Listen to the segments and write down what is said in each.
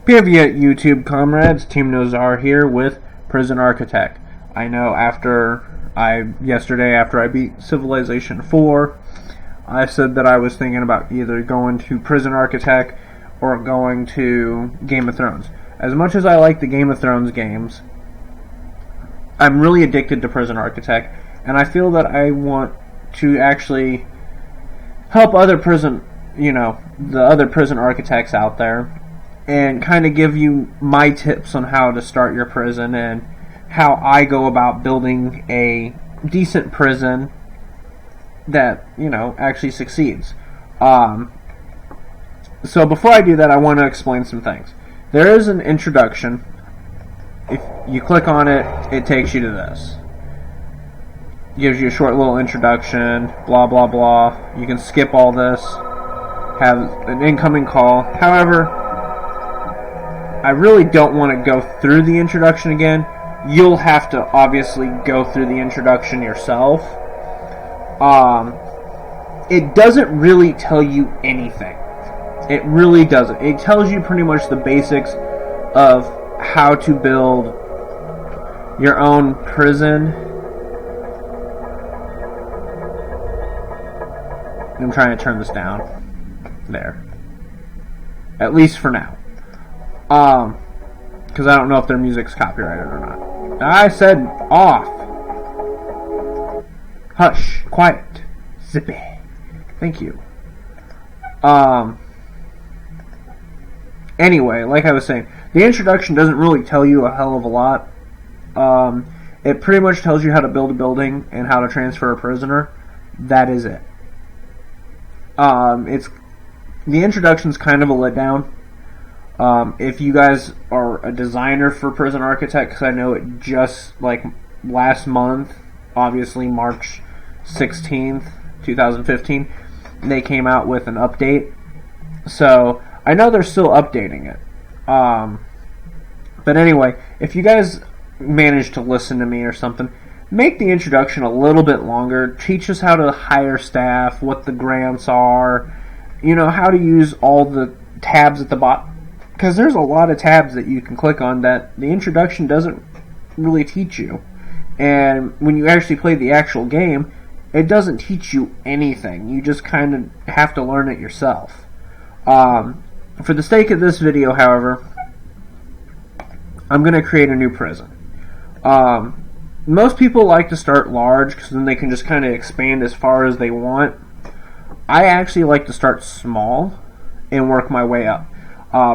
Pivot YouTube comrades, Team Nozar here with Prison Architect. I know yesterday after I beat Civilization 4, I said that I was thinking about either going to Prison Architect or going to Game of Thrones. As much as I like the Game of Thrones games, I'm really addicted to Prison Architect, and I feel that I want to actually help the other prison architects out there and kind of give you my tips on how to start your prison and how I go about building a decent prison that, actually succeeds. So before I do that, I want to explain some things. There is an introduction. If you click on it, it takes you to this. Gives you a short little introduction, blah blah blah. You can skip all this, have an incoming call. However, I really don't want to go through the introduction again. You'll have to obviously go through the introduction yourself. It doesn't really tell you anything. It really doesn't. It tells you pretty much the basics of how to build your own prison. I'm trying to turn this down. There. At least for now. Because I don't know if their music's copyrighted or not. I said off. Hush. Quiet. Zippy. Thank you. Anyway, like I was saying, the introduction doesn't really tell you a hell of a lot. It pretty much tells you how to build a building and how to transfer a prisoner. That is it. The introduction's kind of a letdown. If you guys are a designer for Prison Architect, because I know it just last month, obviously March 16th, 2015, they came out with an update. So I know they're still updating it. But anyway, if you guys manage to listen to me or something, make the introduction a little bit longer. Teach us how to hire staff, what the grants are, how to use all the tabs at the bottom. Because there's a lot of tabs that you can click on that the introduction doesn't really teach you. And when you actually play the actual game, it doesn't teach you anything. You just kind of have to learn it yourself. For the sake of this video, however, I'm going to create a new prison. Most people like to start large because then they can just kind of expand as far as they want. I actually like to start small and work my way up.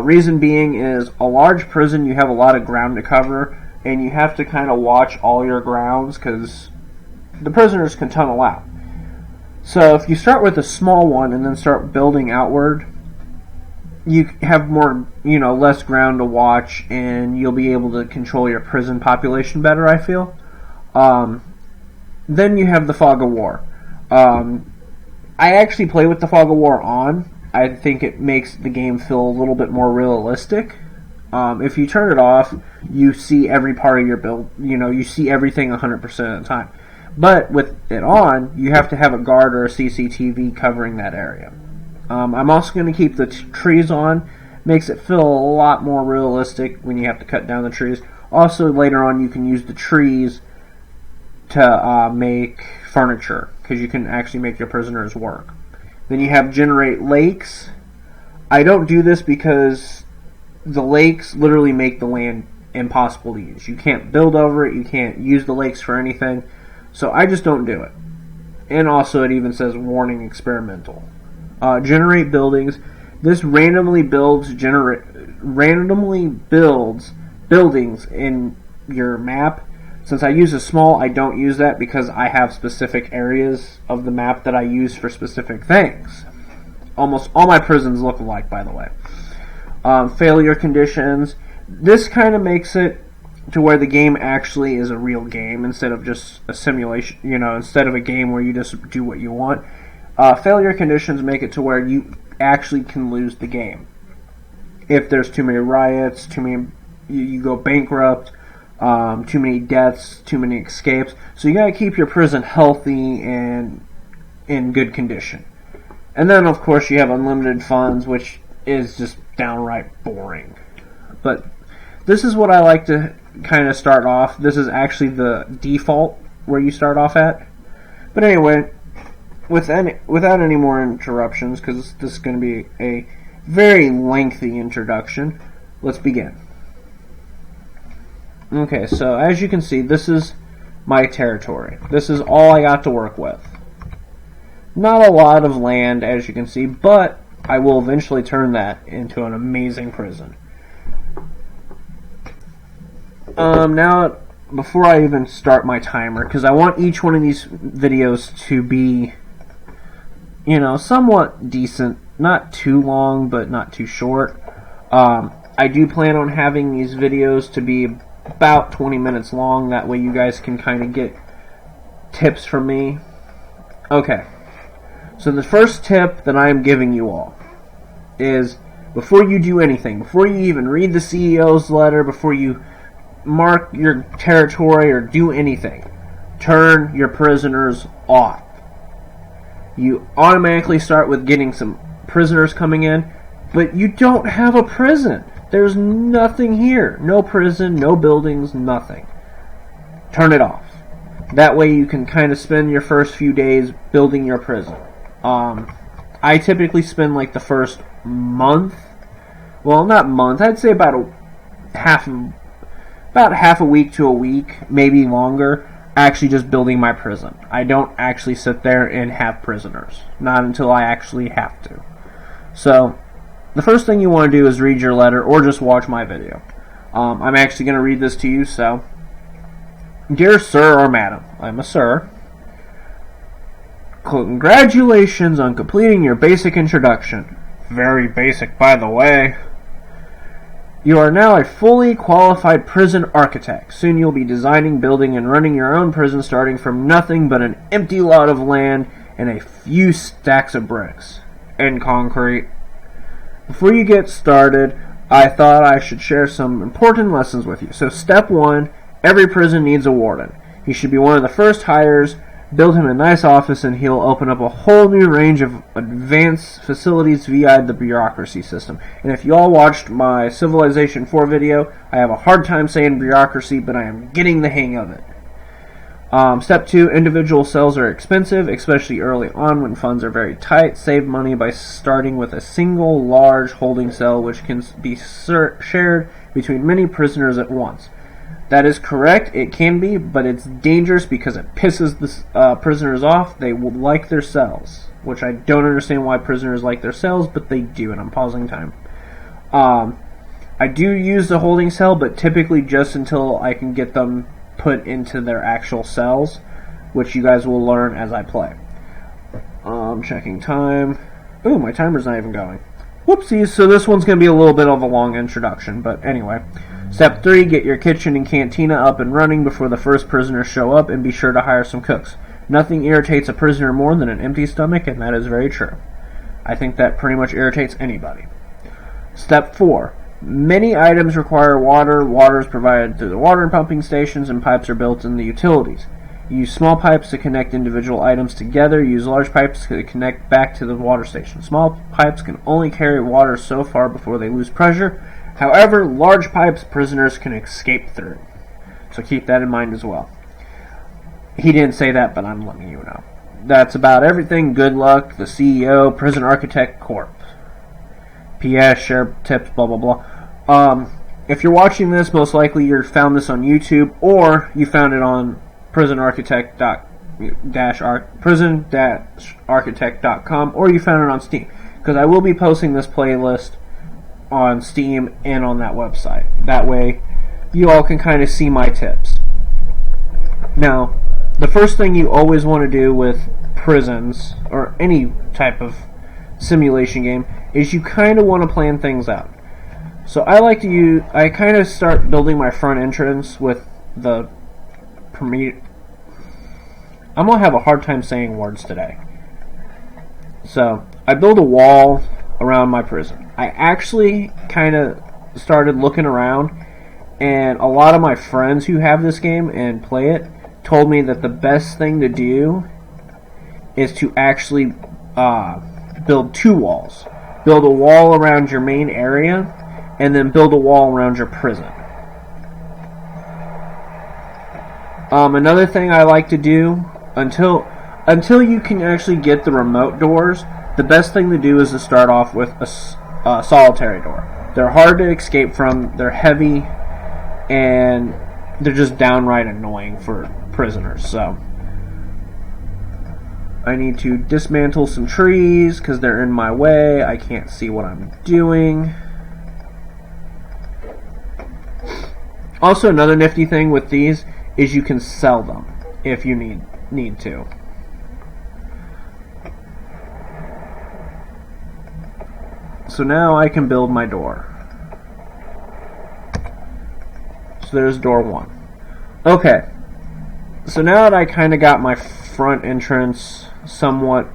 Reason being is a large prison, you have a lot of ground to cover, and you have to kind of watch all your grounds because the prisoners can tunnel out. So if you start with a small one and then start building outward, you have more, less ground to watch, and you'll be able to control your prison population better, I feel. Then you have the Fog of War. I actually play with the Fog of War on. I think it makes the game feel a little bit more realistic. If you turn it off, you see every part of your build. You see everything 100% of the time. But with it on, you have to have a guard or a CCTV covering that area. I'm also going to keep the trees on. Makes it feel a lot more realistic when you have to cut down the trees. Also, later on, you can use the trees to make furniture, because you can actually make your prisoners work. Then you have generate lakes. I don't do this because the lakes literally make the land impossible to use. You can't build over it. You can't use the lakes for anything. So I just don't do it. And also it even says warning experimental. Generate buildings. This randomly builds buildings in your map. Since I use a small, I don't use that because I have specific areas of the map that I use for specific things. Almost all my prisons look alike, by the way. Failure conditions. This kind of makes it to where the game actually is a real game instead of just a simulation, instead of a game where you just do what you want. Failure conditions make it to where you actually can lose the game. If there's too many riots, you go bankrupt, too many deaths, too many escapes. So you gotta keep your prison healthy and in good condition. And then, of course, you have unlimited funds, which is just downright boring. but this is what I like to kind of start off. This is actually the default where you start off at. But anyway, without any more interruptions, because this is going to be a very lengthy introduction, let's begin. Okay, so as you can see, this is my territory. This is all I got to work with. Not a lot of land, as you can see, but I will eventually turn that into an amazing prison. Now, before I even start my timer, because I want each one of these videos to be, somewhat decent. Not too long, but not too short. I do plan on having these videos to be about 20 minutes long. That way you guys can kind of get tips from me. Okay. So the first tip that I am giving you all is, before you do anything, before you even read the CEO's letter, before you mark your territory or do anything, turn your prisoners off. You automatically start with getting some prisoners coming in, but you don't have a prison. There's nothing here. No prison, no buildings, nothing. Turn it off. That way you can kind of spend your first few days building your prison. I typically spend like the first month, well, not month, I'd say about half a week to a week, maybe longer, actually just building my prison. I don't actually sit there and have prisoners. Not until I actually have to. So, the first thing you want to do is read your letter or just watch my video. I'm actually going to read this to you, so. Dear Sir or Madam, I'm a Sir. Congratulations on completing your basic introduction. Very basic, by the way. You are now a fully qualified prison architect. Soon you'll be designing, building, and running your own prison starting from nothing but an empty lot of land and a few stacks of bricks and concrete. Before you get started, I thought I should share some important lessons with you. So step 1, every prison needs a warden. He should be one of the first hires. Build him a nice office and he'll open up a whole new range of advanced facilities via the bureaucracy system. And if you all watched my Civilization 4 video, I have a hard time saying bureaucracy, but I am getting the hang of it. Step 2, individual cells are expensive, especially early on when funds are very tight. Save money by starting with a single large holding cell which can be shared between many prisoners at once. That is correct, it can be, but it's dangerous because it pisses the prisoners off. They will like their cells, which I don't understand why prisoners like their cells, but they do, and I'm pausing time. I do use the holding cell, but typically just until I can get them put into their actual cells, which you guys will learn as I play. Checking time. Ooh, my timer's not even going. Whoopsies, so this one's going to be a little bit of a long introduction, but anyway. Step 3, get your kitchen and cantina up and running before the first prisoners show up, and be sure to hire some cooks. Nothing irritates a prisoner more than an empty stomach, and that is very true. I think that pretty much irritates anybody. Step 4, many items require water. Water is provided through the water pumping stations, and pipes are built in the utilities. Use small pipes to connect individual items together. Use large pipes to connect back to the water station. Small pipes can only carry water so far before they lose pressure. However, large pipes prisoners can escape through. So keep that in mind as well. He didn't say that, but I'm letting you know. That's about everything. Good luck. The CEO, Prison Architect Corp. P.S. Share tips, blah, blah, blah. If you're watching this, most likely you found this on YouTube, or you found it on prison-architect.com, or you found it on Steam. Because I will be posting this playlist on Steam and on that website. That way, you all can kind of see my tips. Now, the first thing you always want to do with prisons, or any type of simulation game, is you kind of want to plan things out. So I kind of start building my front entrance with the I'm going to have a hard time saying words today. So, I build a wall around my prison. I actually kind of started looking around, and a lot of my friends who have this game and play it told me that the best thing to do is to actually build 2 walls. Build a wall around your main area, and then build a wall around your prison. Another thing I like to do, until you can actually get the remote doors, the best thing to do is to start off with a solitary door. They're hard to escape from, they're heavy, and they're just downright annoying for prisoners. So I need to dismantle some trees because they're in my way. I can't see what I'm doing. Also, another nifty thing with these is you can sell them if you need to. So now I can build my door. So there's door 1. Okay. So now that I kind of got my front entrance somewhat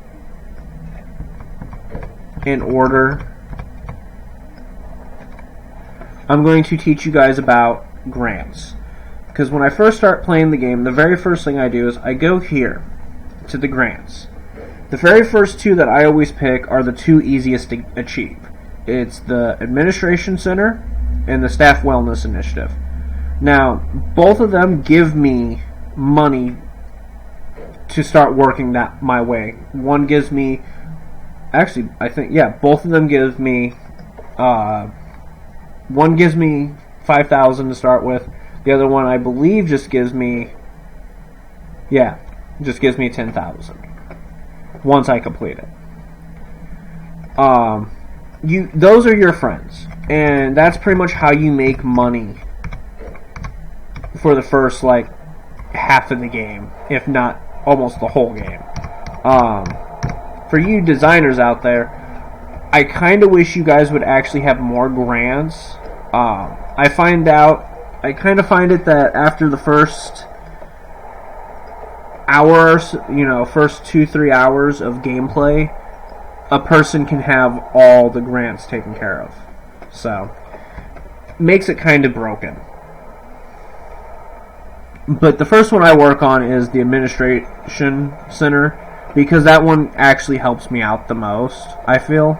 in order, I'm going to teach you guys about grants. Because when I first start playing the game, the very first thing I do is I go here to the grants. The very first 2 that I always pick are the 2 easiest to achieve. It's the Administration Center and the Staff Wellness Initiative. Now, both of them give me money to start working that my way. One gives me, actually, I think, yeah, both of them give me, one gives me 5,000 to start with. The other one, I believe, just gives me 10,000 once I complete it. Those are your friends, and that's pretty much how you make money for the first half of the game, if not almost the whole game. For you designers out there, I kind of wish you guys would actually have more grants. I kind of find it that after the first hours, first 2-3 hours of gameplay, a person can have all the grants taken care of. So, makes it kind of broken. But the first one I work on is the Administration Center, because that one actually helps me out the most, I feel.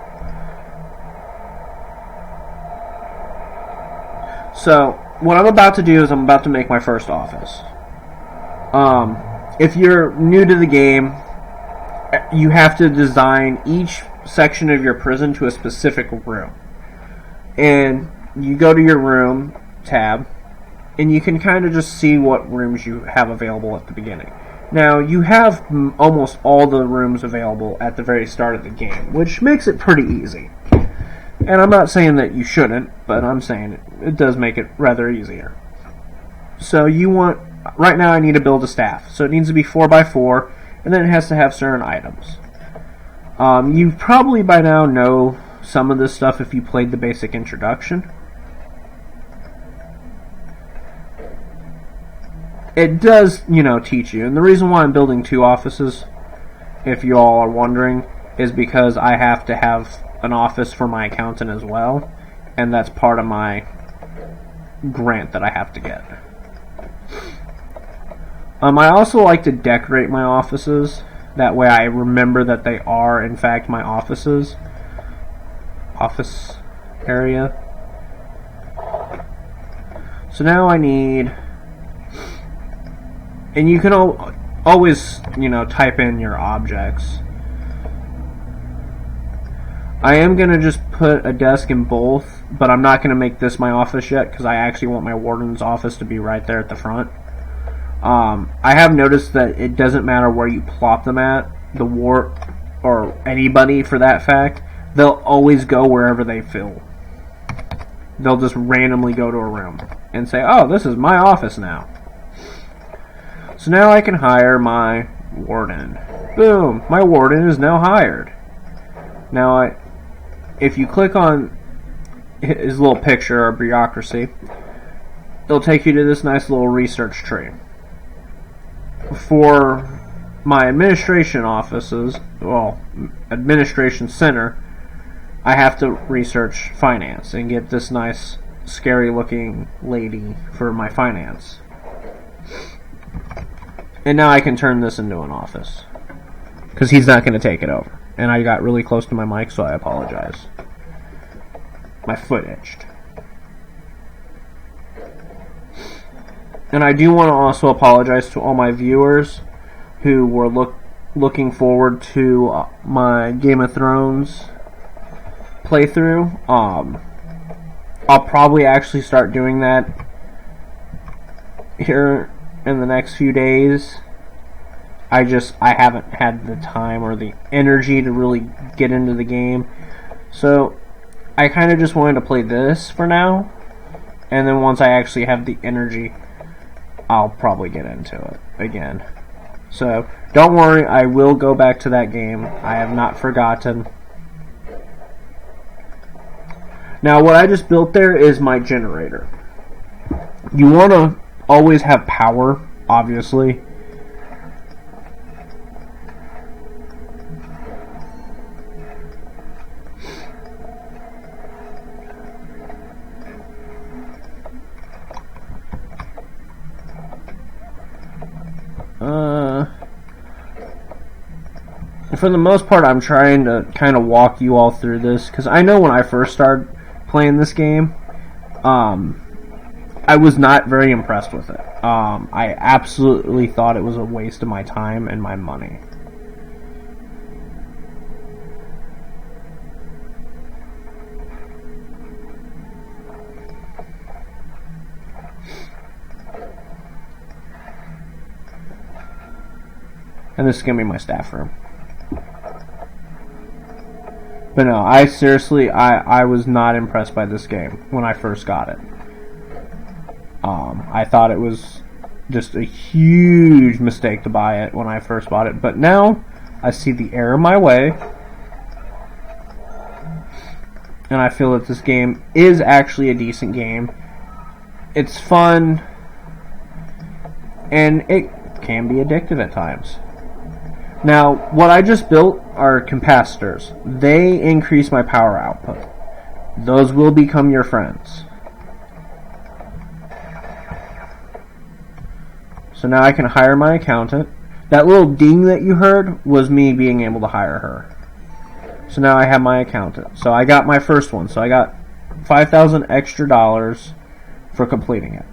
So, what I'm about to do is I'm about to make my first office. If you're new to the game, you have to design each section of your prison to a specific room. And you go to your room tab, and you can kind of just see what rooms you have available at the beginning. Now, you have almost all the rooms available at the very start of the game, which makes it pretty easy. And I'm not saying that you shouldn't, but I'm saying it does make it rather easier. So right now I need to build a staff. So it needs to be 4x4, and then it has to have certain items. You probably by now know some of this stuff if you played the basic introduction. It does, teach you. And the reason why I'm building 2 offices, if you all are wondering, is because I have to have an office for my accountant as well, and that's part of my grant that I have to get. I also like to decorate my offices. That way I remember that they are, in fact, my office area. So now I need... And you can always, type in your objects. I am going to just put a desk in both, but I'm not going to make this my office yet because I actually want my warden's office to be right there at the front. I have noticed that it doesn't matter where you plop them at, the ward, or anybody for that fact, they'll always go wherever they feel. They'll just randomly go to a room and say, oh, this is my office now. So now I can hire my warden. Boom! My warden is now hired. Now, if you click on his little picture or bureaucracy, it'll take you to this nice little research tree. For my administration offices, administration center, I have to research finance and get this nice, scary looking lady for my finance. And now I can turn this into an office. Because he's not going to take it over. And I got really close to my mic, so I apologize. My foot itched. And I do want to also apologize to all my viewers who were looking forward to my Game of Thrones playthrough. I'll probably actually start doing that here in the next few days. I haven't had the time or the energy to really get into the game. So I kind of just wanted to play this for now. And then once I actually have the energy, I'll probably get into it again. So don't worry, I will go back to that game. I have not forgotten. Now what I just built there is my generator. You want to always have power, obviously. For the most part, I'm trying to kind of walk you all through this, because I know when I first started playing this game, I was not very impressed with it. I absolutely thought it was a waste of my time and my money. And this is going to be my staff room. But no, I seriously, I was not impressed by this game when I first got it. I thought it was just a huge mistake to buy it when I first bought it. But now, I see the error my way. And I feel that this game is actually a decent game. It's fun. And it can be addictive at times. Now, what I just built are capacitors. They increase my power output. Those will become your friends. So now I can hire my accountant. That little ding that you heard was me being able to hire her. So now I have my accountant. So I got my first one. So I got $5,000 extra for completing it.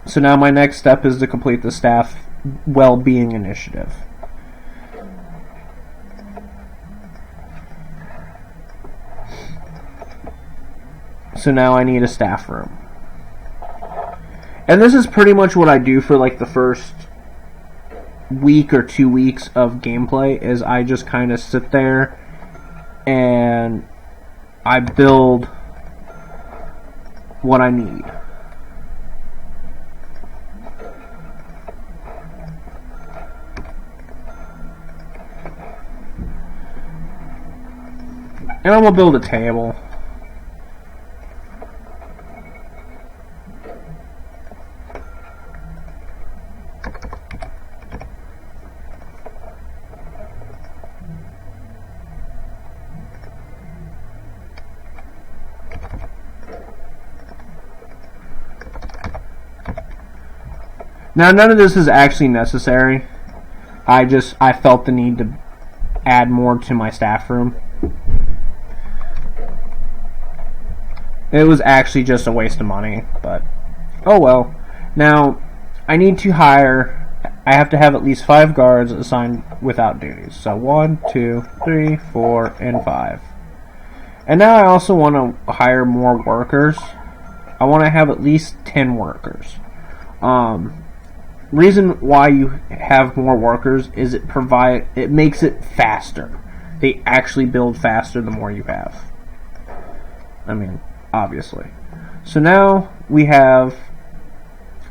So now my next step is to complete the staff well-being initiative. So now I need a staff room. And this is pretty much what I do for like the first week or 2 weeks of gameplay, is I just kind of sit there and I build what I need. And I'm going to build a table. Now, none of this is actually necessary. I felt the need to add more to my staff room. It was actually just a waste of money, but oh well. Now, I have to have at least 5 guards assigned without duties. So 1, 2, 3, 4, and 5. And now I also want to hire more workers. I want to have at least 10 workers. Reason why you have more workers is it makes it faster. They actually build faster the more you have. I mean, obviously. So now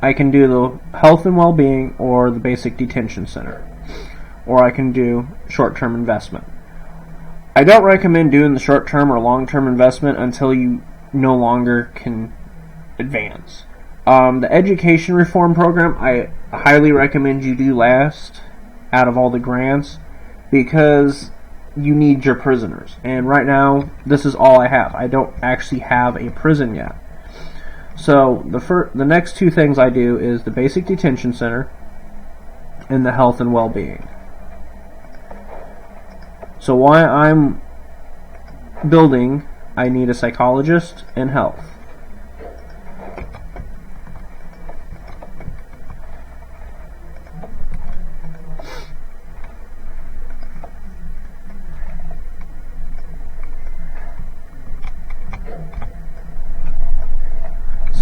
I can do the health and well-being or the basic detention center. Or I can do short-term investment. I don't recommend doing the short-term or long-term investment until you no longer can advance. The education reform program, I highly recommend you do last out of all the grants, because you need your prisoners. And right now, this is all I have. I don't actually have a prison yet. So the next 2 things I do is the basic detention center and the health and well-being. So while I'm building, I need a psychologist and health.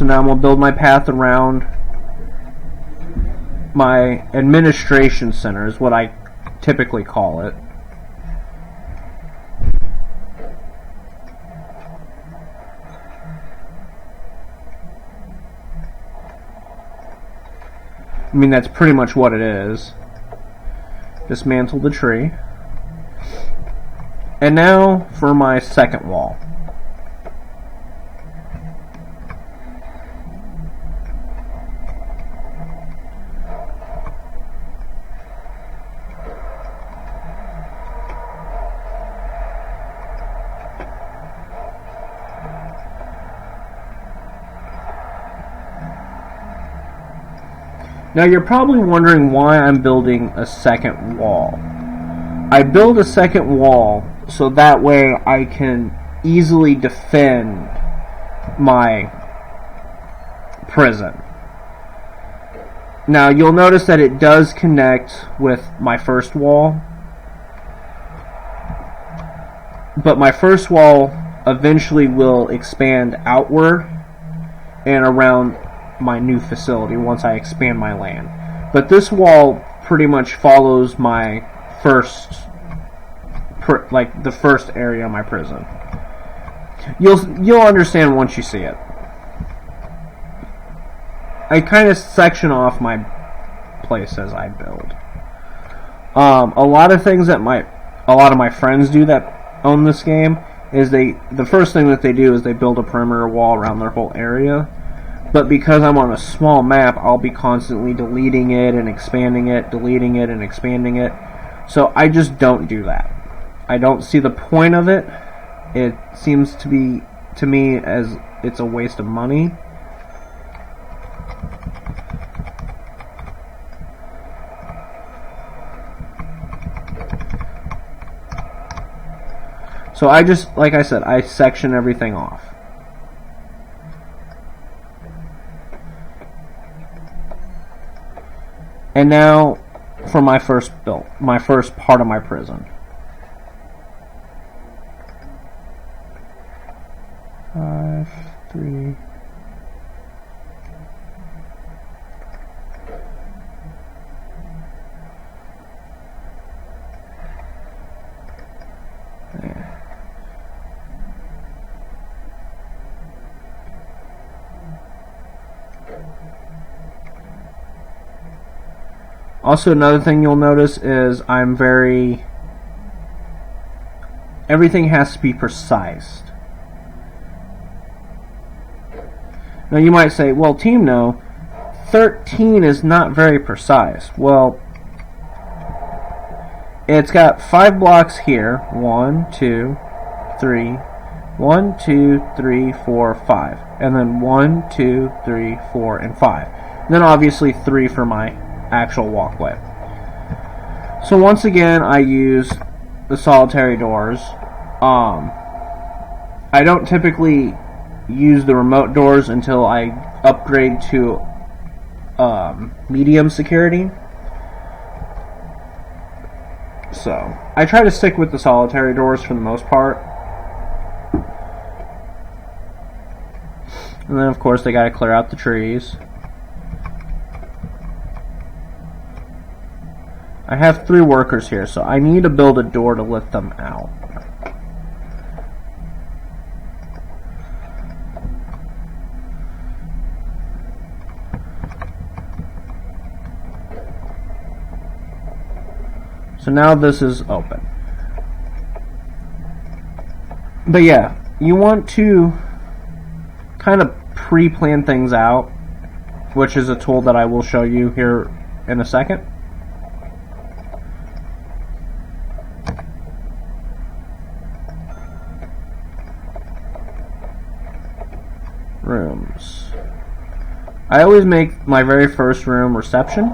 So now I'm going to build my path around my administration center, is what I typically call it. I mean, that's pretty much what it is. Dismantle the tree. And now for my second wall. Now you're probably wondering why I'm building a second wall. I build a second wall so that way I can easily defend my prison. Now you'll notice that it does connect with my first wall, but my first wall eventually will expand outward and around my new facility once I expand my land. But this wall pretty much follows my first, like the first area of my prison. You'll understand once you see it. I kind of section off my place as I build. A lot of things that a lot of my friends do that own this game is the first thing that they do is they build a perimeter wall around their whole area. But because I'm on a small map, I'll be constantly deleting it and expanding it, deleting it and expanding it. So I just don't do that. I don't see the point of it. It seems to be, to me, as it's a waste of money. So I just, like I said, I section everything off. And now for my first part of my prison. 5, 3. There. Also, another thing you'll notice is everything has to be precise. Now you might say, well, Team No, 13 is not very precise. Well, it's got 5 blocks here. 1, 2, 3. 1, 2, 3, 4, 5. And then 1, 2, 3, 4, and 5. And then obviously 3 for my actual walkway. So once again, I use the solitary doors. I don't typically use the remote doors until I upgrade to medium security. So I try to stick with the solitary doors for the most part. And then of course they gotta clear out the trees. I have 3 workers here, so I need to build a door to let them out. So now this is open. But yeah, you want to kind of pre-plan things out, which is a tool that I will show you here in a second. Rooms. I always make my very first room reception.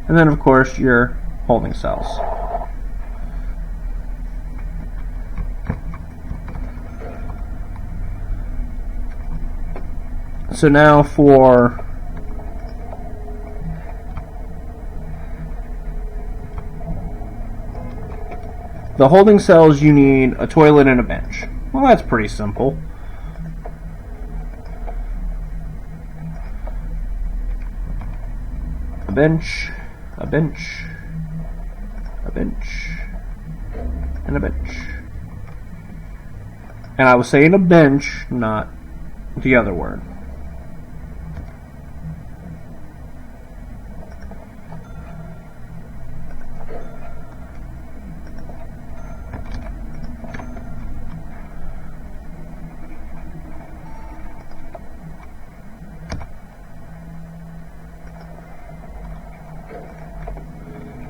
And then of course your holding cells. So now for the holding cells, you need a toilet and a bench. Well, that's pretty simple. bench, a bench, a bench, and a bench. And I was saying a bench, not the other word.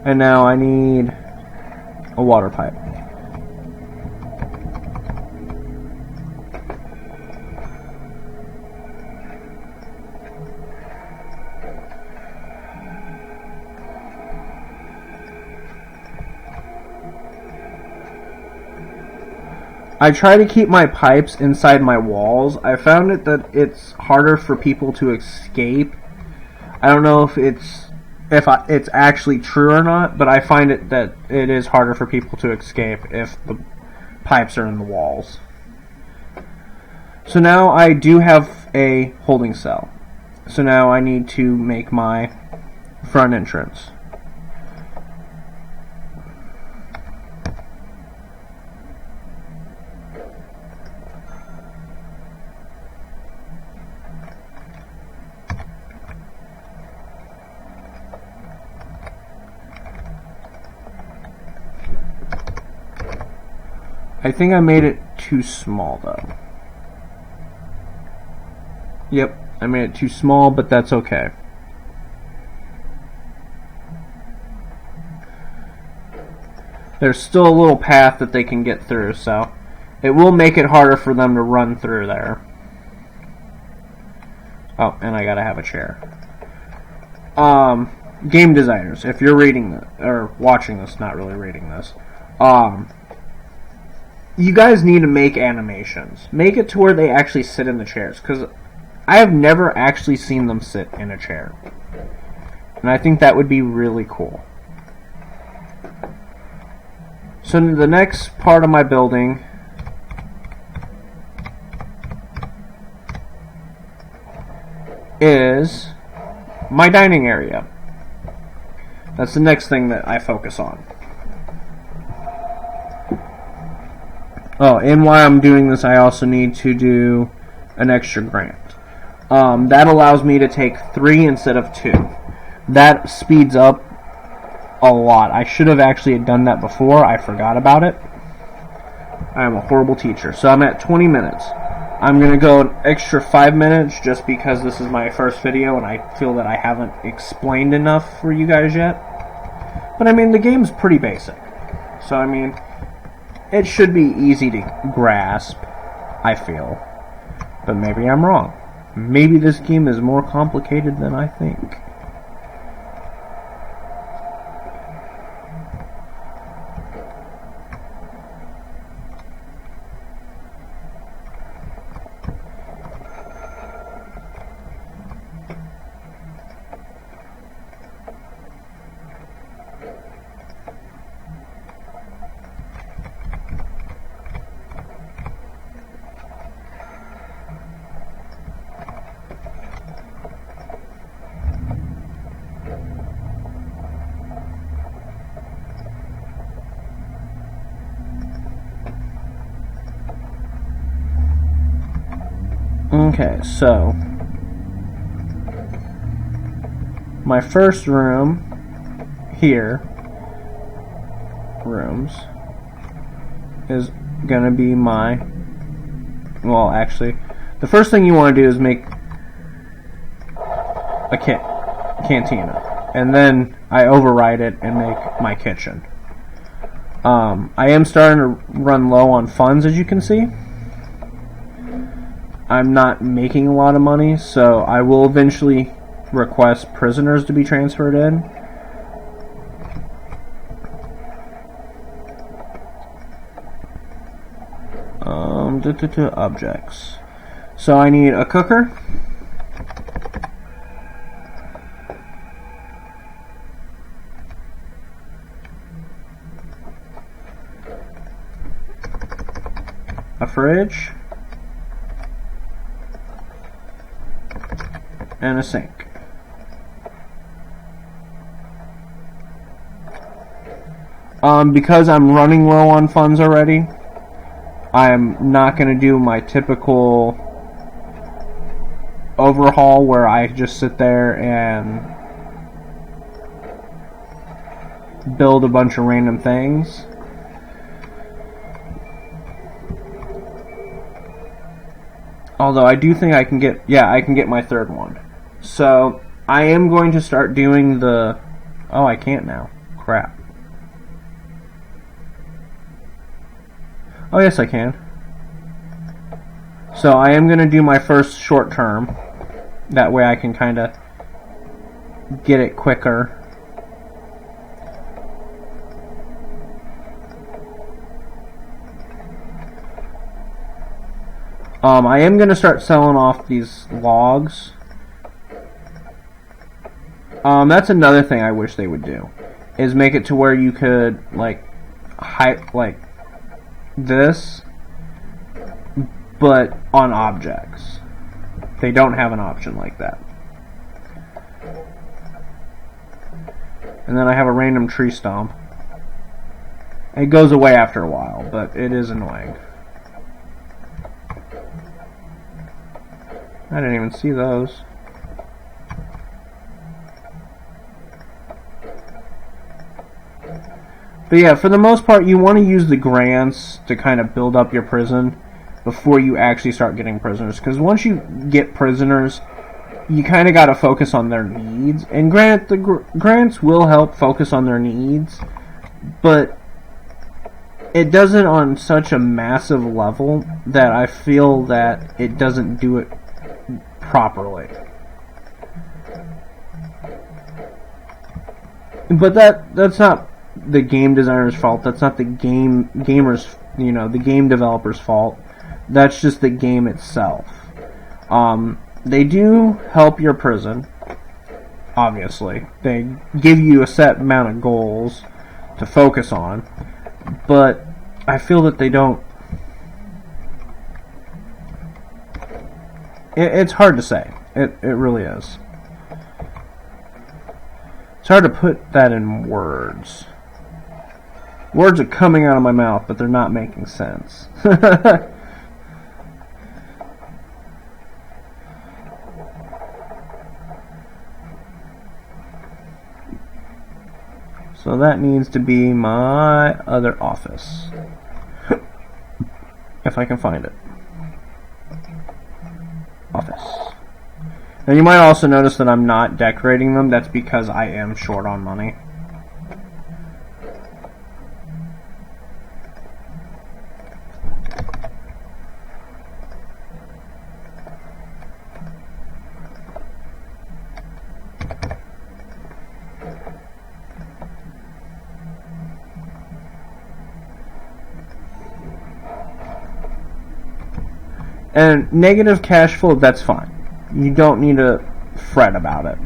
And now I need a water pipe. I try to keep my pipes inside my walls. I found it that it's harder for people to escape. I don't know if it's actually true or not, but I find it that it is harder for people to escape if the pipes are in the walls. So now I do have a holding cell. So now I need to make my front entrance. I think I made it too small though. Yep, I made it too small, but that's okay. There's still a little path that they can get through, so it will make it harder for them to run through there. Oh, and I gotta have a chair. Game designers, if you're reading this, or watching this, not really reading this, you guys need to make animations. Make it to where they actually sit in the chairs, because I have never actually seen them sit in a chair. And I think that would be really cool. So the next part of my building is my dining area. That's the next thing that I focus on. Oh, and while I'm doing this, I also need to do an extra grant. That allows me to take 3 instead of 2. That speeds up a lot. I should have actually done that before. I forgot about it. I am a horrible teacher. So I'm at 20 minutes. I'm going to go an extra 5 minutes just because this is my first video and I feel that I haven't explained enough for you guys yet. But I mean, the game's pretty basic. So I mean, it should be easy to grasp, I feel. But maybe I'm wrong. Maybe this game is more complicated than I think. Okay, so my first room here, rooms, is gonna be my, well, actually, the first thing you want to do is make a cantina, and then I override it and make my kitchen. I am starting to run low on funds, as you can see. I'm not making a lot of money, so I will eventually request prisoners to be transferred in. Objects. So I need a cooker. A fridge. And a sink. Because I'm running low on funds already, I'm not going to do my typical overhaul where I just sit there and build a bunch of random things. Although I do think I can get, I can get my third one. So I am going to start doing the, oh, I can't now. Crap. Oh, yes, I can. So I am going to do my first short term. That way I can kind of get it quicker. I am going to start selling off these logs. That's another thing I wish they would do, is make it to where you could, like this, but on objects. They don't have an option like that. And then I have a random tree stump. It goes away after a while, but it is annoying. I didn't even see those. But yeah, for the most part, you want to use the grants to kind of build up your prison before you actually start getting prisoners. Because once you get prisoners, you kind of got to focus on their needs. And granted, the grants will help focus on their needs, but it doesn't on such a massive level that I feel that it doesn't do it properly. But that's not the game designer's fault. That's not the gamers, the game developer's fault. That's just the game itself. They do help your prison, obviously. They give you a set amount of goals to focus on, but I feel that they don't. It's hard to say. It really is. It's hard to put that in words. Words are coming out of my mouth, but they're not making sense. So that needs to be my other office. If I can find it. Office. Now you might also notice that I'm not decorating them. That's because I am short on money. And negative cash flow, that's fine. You don't need to fret about it.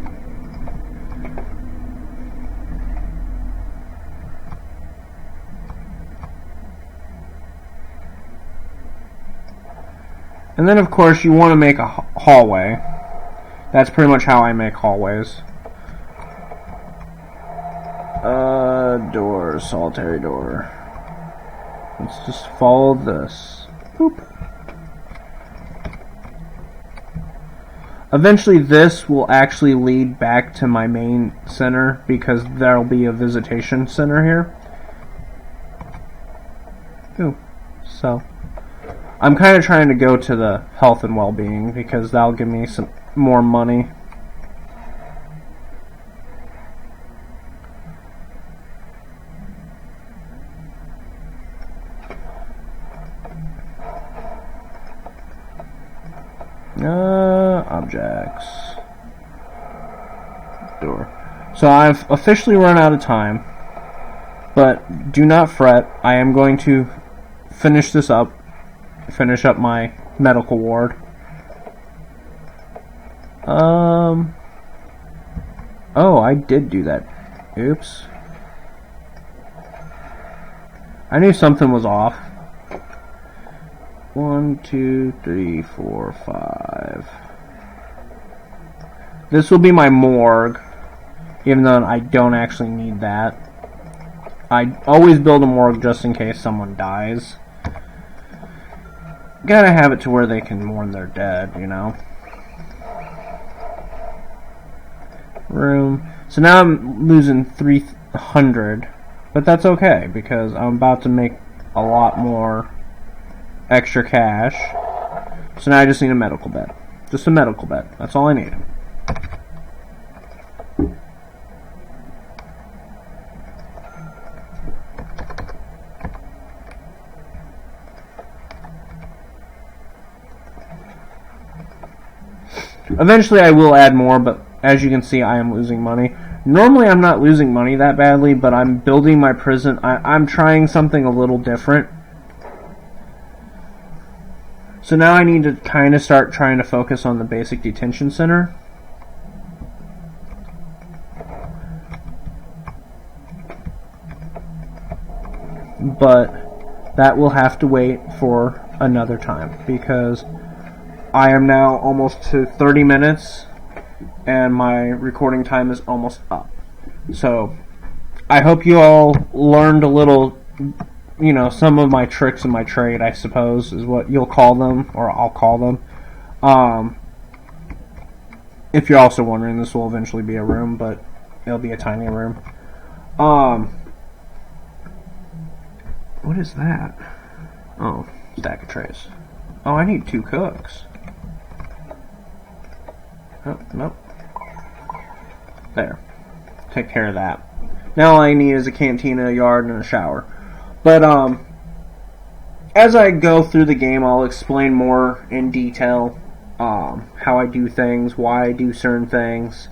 And then, of course, you want to make a hallway. That's pretty much how I make hallways. Door, solitary door. Let's just follow this. Boop. Eventually this will actually lead back to my main center because there'll be a visitation center here. Ooh. So I'm kind of trying to go to the health and well-being because that'll give me some more money. Objects. Door. So I've officially run out of time, but do not fret. I am going to finish this up. Finish up my medical ward. Oh, I did do that. Oops. I knew something was off. 1, 2, 3, 4, 5. This will be my morgue, even though I don't actually need that. I always build a morgue just in case someone dies. Gotta have it to where they can mourn their dead, you know? Room. So now I'm losing 300, but that's okay because I'm about to make a lot more extra cash. So now I just need a medical bed. Just a medical bed. That's all I need. Eventually I will add more, but as you can see, I am losing money. Normally I'm not losing money that badly, but I'm building my prison. I'm trying something a little different. So now I need to kind of start trying to focus on the basic detention center. But that will have to wait for another time because I am now almost to 30 minutes and my recording time is almost up. So I hope you all learned a little, you know, some of my tricks in my trade, I suppose, is what you'll call them, or I'll call them. If you're also wondering, this will eventually be a room, but it'll be a tiny room. What is that? Oh, stack of trays. Oh, I need 2 cooks. Oh, nope. There. Take care of that. Now all I need is a cantina, a yard, and a shower. But, as I go through the game, I'll explain more in detail, how I do things, why I do certain things,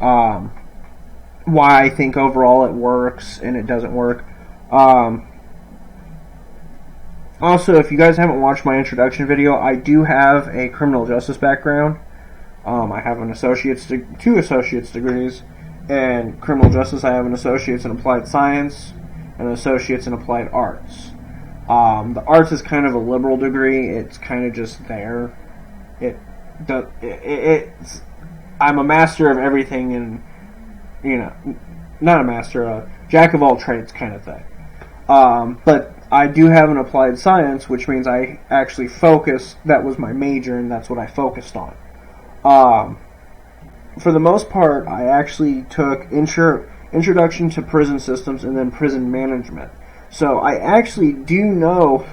why I think overall it works and it doesn't work. Also, if you guys haven't watched my introduction video, I do have a criminal justice background. I have an two associate's degrees. In criminal justice, I have an associate's in applied science and an associate's in applied arts. The arts is kind of a liberal degree. It's kind of just there. I'm a master of everything, and not a master, a jack of all trades kind of thing. But I do have an applied science, which means I actually focus. That was my major, and that's what I focused on. For the most part, I actually took introduction to prison systems and then prison management. So I actually do know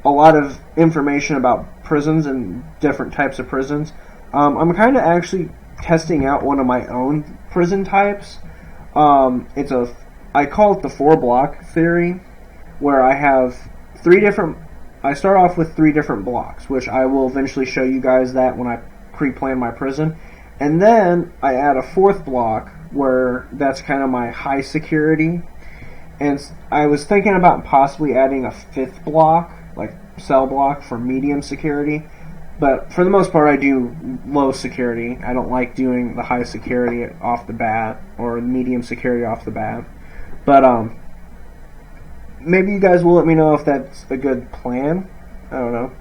a lot of information about prisons and different types of prisons. I'm kind of actually testing out one of my own prison types. I call it the 4-block theory, where I have I start off with 3 different blocks, which I will eventually show you guys that when I pre-plan my prison. And then I add a 4th block where that's kind of my high security. And I was thinking about possibly adding a 5th block, like cell block, for medium security. But for the most part, I do low security. I don't like doing the high security off the bat or medium security off the bat. But maybe you guys will let me know if that's a good plan. I don't know.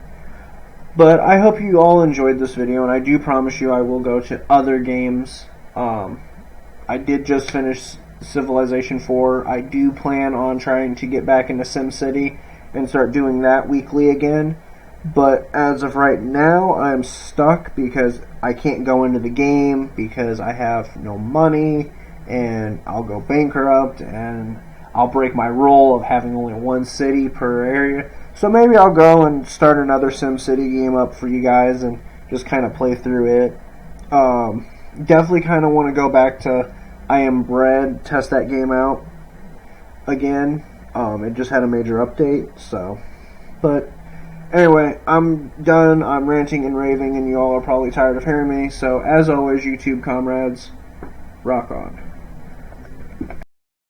But I hope you all enjoyed this video, and I do promise you I will go to other games. I did just finish Civilization 4. I do plan on trying to get back into SimCity and start doing that weekly again. But as of right now, I'm stuck because I can't go into the game because I have no money, and I'll go bankrupt, and I'll break my rule of having only 1 city per area. So maybe I'll go and start another SimCity game up for you guys and just kind of play through it. Definitely kind of want to go back to I Am Bread, test that game out again. It just had a major update, so. But anyway, I'm done. I'm ranting and raving, and you all are probably tired of hearing me. So as always, YouTube comrades, rock on.